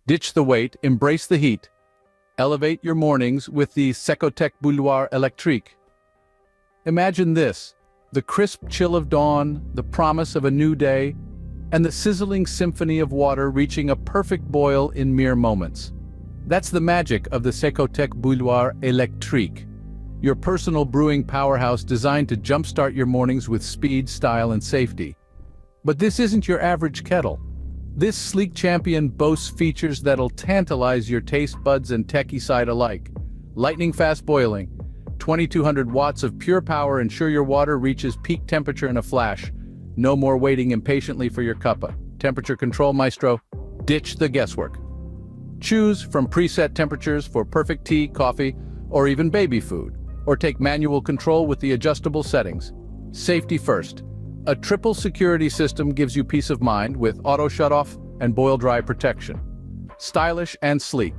Ditch the wait, embrace the heat. Elevate your mornings with the Secotec Bouilloire Électrique. Imagine this: the crisp chill of dawn, the promise of a new day, and the sizzling symphony of water reaching a perfect boil in mere moments. That's the magic of the Secotec Bouilloire Électrique, your personal brewing powerhouse designed to jumpstart your mornings with speed, style, and safety. But this isn't your average kettle. This sleek champion boasts features that'll tantalize your taste buds and techie side alike. Lightning fast boiling, 2200 watts of pure power ensure your water reaches peak temperature in a flash. No more waiting impatiently for your cuppa. Temperature control maestro, ditch the guesswork. Choose from preset temperatures for perfect tea, coffee, or even baby food, or take manual control with the adjustable settings. Safety first. A triple security system gives you peace of mind with auto shutoff and boil dry protection. Stylish and sleek.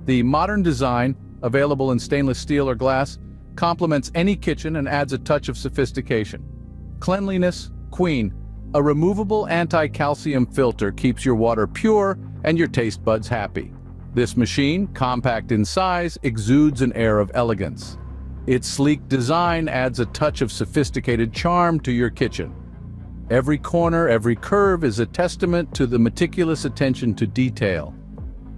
The modern design, available in stainless steel or glass, complements any kitchen and adds a touch of sophistication. Cleanliness, queen. A removable anti-calcium filter keeps your water pure and your taste buds happy. This machine, compact in size, exudes an air of elegance. Its sleek design adds a touch of sophisticated charm to your kitchen. Every corner, every curve is a testament to the meticulous attention to detail.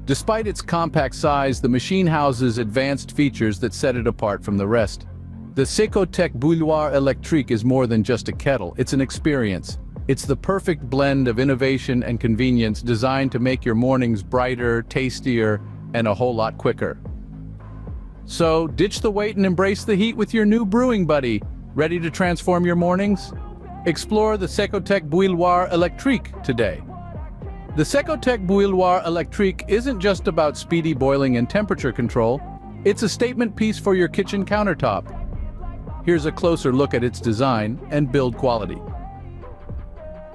Despite its compact size, the machine houses advanced features that set it apart from the rest. The Secotec Bouilloire Électrique is more than just a kettle, it's an experience. It's the perfect blend of innovation and convenience designed to make your mornings brighter, tastier, and a whole lot quicker. So, ditch the wait and embrace the heat with your new brewing buddy. Ready to transform your mornings? Explore the Secotec Bouilloire Électrique today. The Secotec Bouilloire Électrique isn't just about speedy boiling and temperature control, it's a statement piece for your kitchen countertop. Here's a closer look at its design and build quality.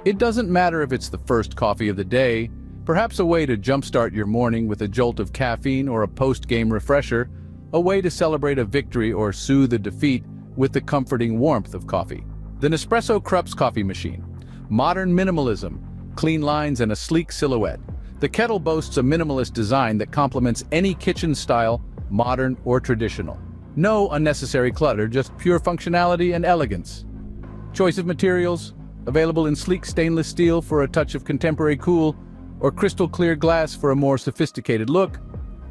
It doesn't matter if it's the first coffee of the day, perhaps a way to jumpstart your morning with a jolt of caffeine or a post-game refresher, a way to celebrate a victory or soothe a defeat with the comforting warmth of coffee. The Nespresso Citiz coffee machine. Modern minimalism, clean lines and a sleek silhouette. The kettle boasts a minimalist design that complements any kitchen style, modern or traditional. No unnecessary clutter, just pure functionality and elegance. Choice of materials, available in sleek stainless steel for a touch of contemporary cool, or crystal clear glass for a more sophisticated look,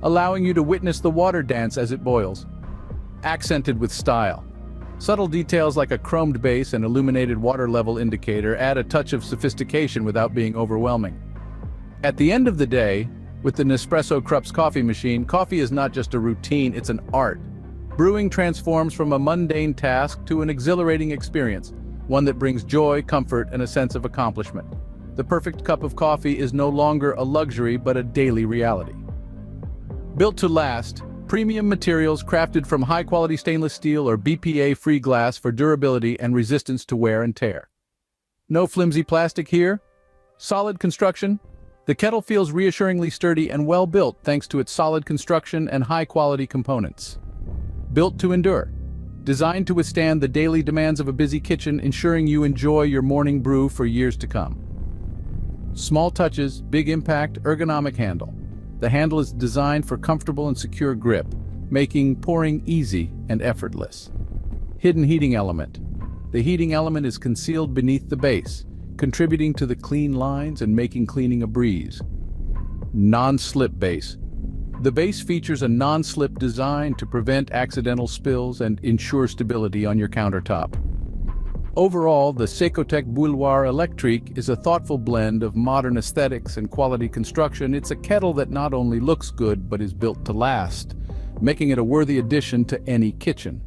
allowing you to witness the water dance as it boils. Accented with style. Subtle details like a chromed base and illuminated water level indicator add a touch of sophistication without being overwhelming. At the end of the day, with the Nespresso Citiz coffee machine, coffee is not just a routine, it's an art. Brewing transforms from a mundane task to an exhilarating experience, one that brings joy, comfort, and a sense of accomplishment. The perfect cup of coffee is no longer a luxury but a daily reality. Built to last, premium materials crafted from high-quality stainless steel or BPA-free glass for durability and resistance to wear and tear. No flimsy plastic here. Solid construction. The kettle feels reassuringly sturdy and well-built thanks to its solid construction and high-quality components. Built to endure. Designed to withstand the daily demands of a busy kitchen, ensuring you enjoy your morning brew for years to come. Small touches, big impact, ergonomic handle. The handle is designed for comfortable and secure grip, making pouring easy and effortless. Hidden heating element. The heating element is concealed beneath the base, contributing to the clean lines and making cleaning a breeze. Non-slip base. The base features a non-slip design to prevent accidental spills and ensure stability on your countertop. Overall, the Secotec Bouilloire Électrique is a thoughtful blend of modern aesthetics and quality construction. It's a kettle that not only looks good but is built to last, making it a worthy addition to any kitchen.